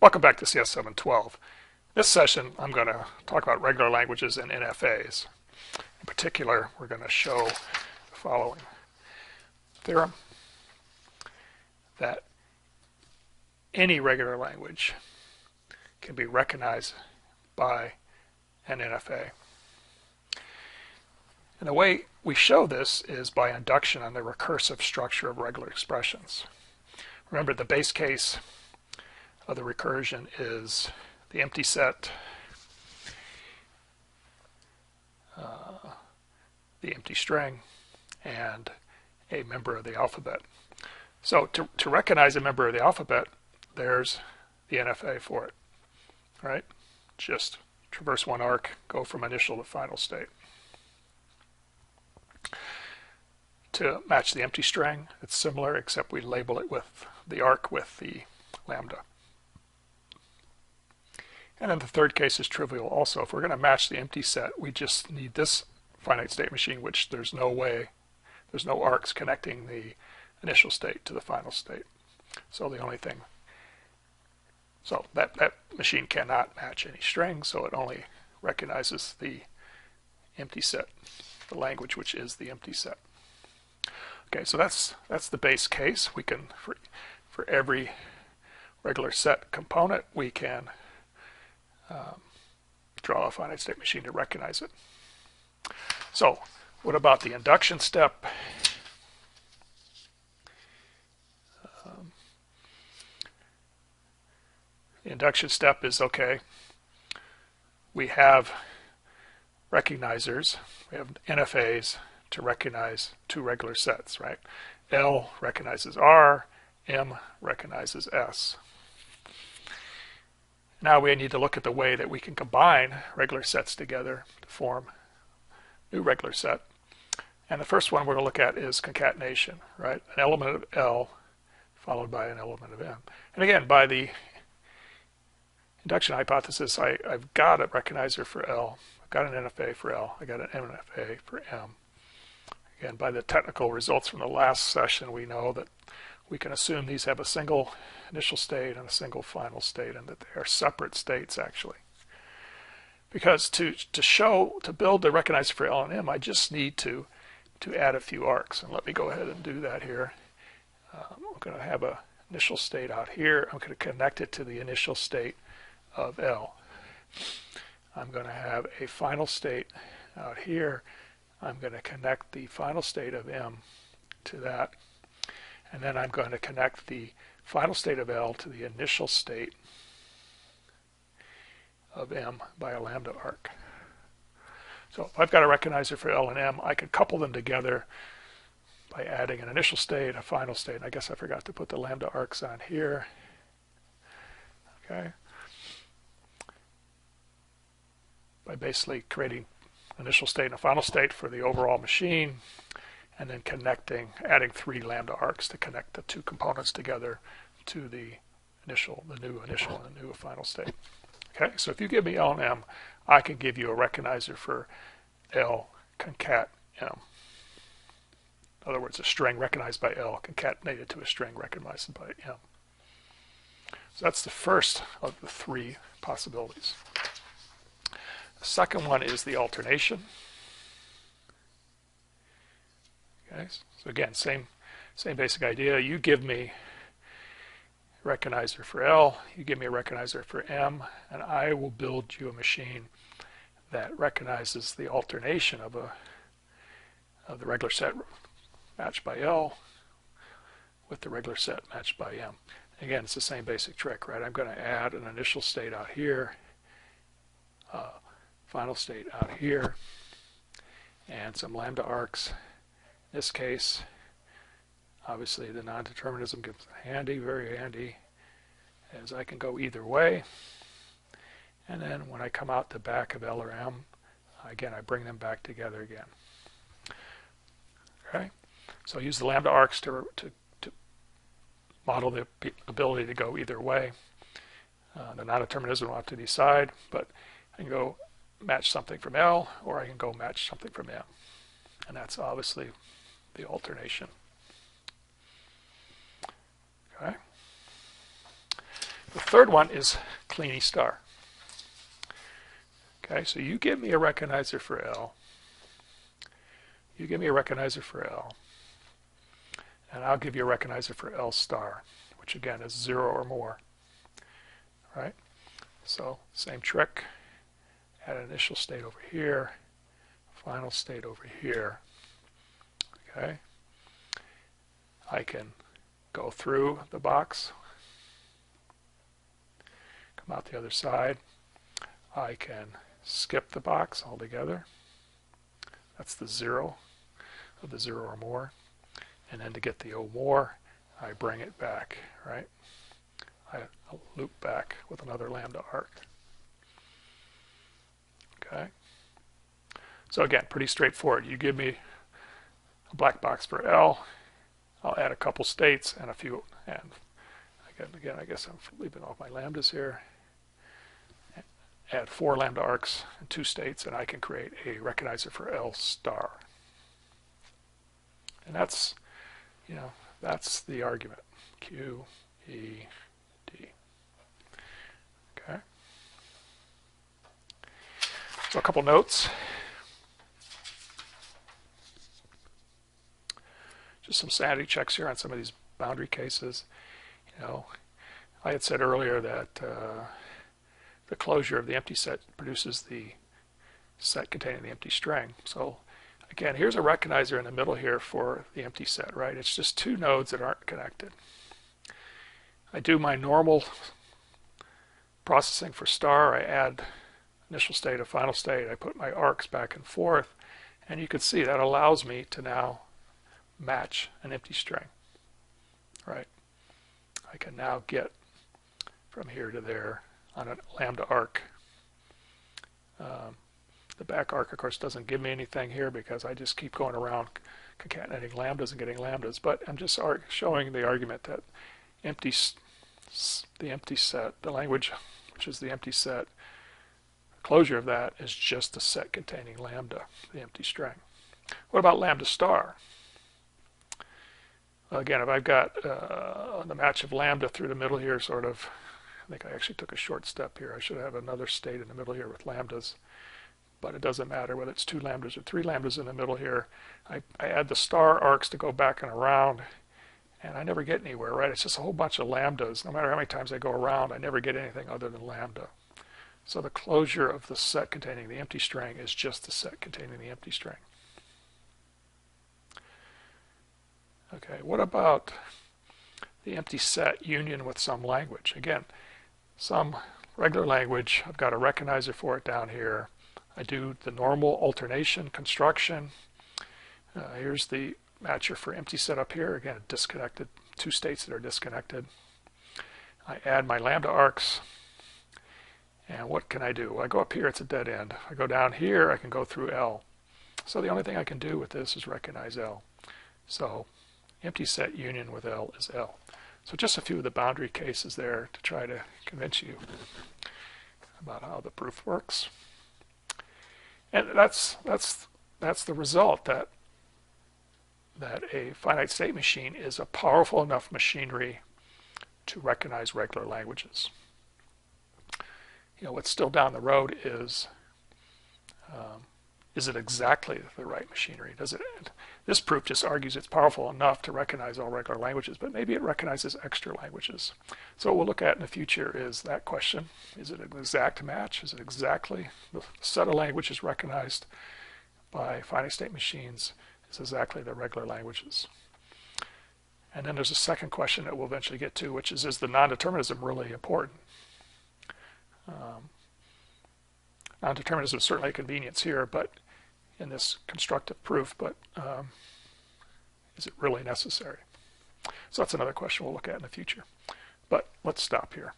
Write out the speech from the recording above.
Welcome back to CS 712. This session I'm going to talk about regular languages and NFAs. In particular, we're going to show the following theorem: that any regular language can be recognized by an NFA. And the way we show this is by induction on the recursive structure of regular expressions. Remember, the base case of the recursion is the empty set, the empty string, and a member of the alphabet. So to recognize a member of the alphabet, there's the NFA for it, right? Just traverse one arc, go from initial to final state. To match the empty string, it's similar, except we label it with the arc with the lambda. And then the third case is trivial also. If we're going to match the empty set, we just need this finite state machine, which there's no arcs connecting the initial state to the final state. So the only thing, so that machine cannot match any string, so it only recognizes the empty set, the language which is the empty set. Okay, so that's the base case. We can, for every regular set component, we can draw a finite state machine to recognize it. So what about the induction step? The induction step is, okay, we have recognizers, we have NFAs to recognize two regular sets, right? L recognizes R, M recognizes S. Now we need to look at the way that we can combine regular sets together to form a new regular set. And the first one we're going to look at is concatenation, right? An element of L followed by an element of M. And again, by the induction hypothesis, I've got a recognizer for L, I've got an NFA for L, I got an NFA for M. Again, by the technical results from the last session, we know that we can assume these have a single initial state and a single final state, and that they are separate states actually. Because to build the recognizer for L and M, I just need to add a few arcs. And let me go ahead and do that here. I'm going to have an initial state out here. I'm going to connect it to the initial state of L. I'm going to have a final state out here. I'm going to connect the final state of M to that. And then I'm going to connect the final state of L to the initial state of M by a lambda arc. So if I've got a recognizer for L and M, I could couple them together by adding an initial state, a final state. And I guess I forgot to put the lambda arcs on here. Okay. By basically creating initial state and a final state for the overall machine, and then adding three lambda arcs to connect the two components together to the new initial and the new final state. Okay, so if you give me L and M, I can give you a recognizer for L concat M. In other words, a string recognized by L concatenated to a string recognized by M. So that's the first of the three possibilities. The second one is the alternation. Okay, so again, same basic idea. You give me a recognizer for L, you give me a recognizer for M, and I will build you a machine that recognizes the alternation of the regular set matched by L with the regular set matched by M. Again, it's the same basic trick, right? I'm going to add an initial state out here, final state out here, and some lambda arcs. In this case, obviously the non-determinism gets handy, very handy, as I can go either way. And then when I come out the back of L or M, again, I bring them back together again. Okay, so I use the lambda arcs to model the ability to go either way. The non-determinism will have to decide, but I can go match something from L, or I can go match something from M. And that's obviously the alternation. Okay. The third one is clean E star. Okay, so you give me a recognizer for L. You give me a recognizer for L. And I'll give you a recognizer for L star, which again is 0 or more. Right? So same trick. Add an initial state over here, final state over here. Okay. I can go through the box, come out the other side. I can skip the box altogether. That's the 0 of the 0 or more. And then to get the O more, I bring it back, right? I loop back with another lambda arc. Okay. So again, pretty straightforward. You give me a black box for L. I'll add a couple states and a few, and again, I guess I'm leaving off my lambdas here. Add 4 lambda arcs and 2 states, and I can create a recognizer for L star. And that's, you know, that's the argument. Q, E, D. Okay. So a couple notes. Just some sanity checks here on some of these boundary cases. You know, I had said earlier that the closure of the empty set produces the set containing the empty string. So again, here's a recognizer in the middle here for the empty set, right? It's just 2 nodes that aren't connected. I do my normal processing for star. I add initial state and final state. I put my arcs back and forth, and you can see that allows me to now match an empty string, right? I can now get from here to there on a lambda arc. The back arc, of course, doesn't give me anything here because I just keep going around concatenating lambdas and getting lambdas, but I'm just showing the argument that the empty set, the language which is the empty set, closure of that is just the set containing lambda, the empty string. What about lambda star? Again, if I've got the match of lambda through the middle here, sort of, I think I actually took a short step here. I should have another state in the middle here with lambdas, but it doesn't matter whether it's 2 lambdas or 3 lambdas in the middle here. I add the star arcs to go back and around, and I never get anywhere, right? It's just a whole bunch of lambdas. No matter how many times I go around, I never get anything other than lambda. So the closure of the set containing the empty string is just the set containing the empty string. Okay, what about the empty set union with some language? Again, some regular language, I've got a recognizer for it down here. I do the normal alternation construction. Here's the matcher for empty set up here. Again, disconnected, 2 states that are disconnected. I add my lambda arcs. And what can I do? I go up here, it's a dead end. I go down here, I can go through L. So the only thing I can do with this is recognize L. So empty set union with L is L. So just a few of the boundary cases there to try to convince you about how the proof works. And that's the result, that a finite state machine is a powerful enough machinery to recognize regular languages. You know, what's still down the road is it exactly the right machinery? Does it? This proof just argues it's powerful enough to recognize all regular languages, but maybe it recognizes extra languages. So what we'll look at in the future is that question. Is it an exact match? Is it exactly the set of languages recognized by finite state machines is exactly the regular languages? And then there's a second question that we'll eventually get to, which is the non-determinism really important? Non-determinism is certainly a convenience here, but in this constructive proof, but is it really necessary? So that's another question we'll look at in the future. But let's stop here.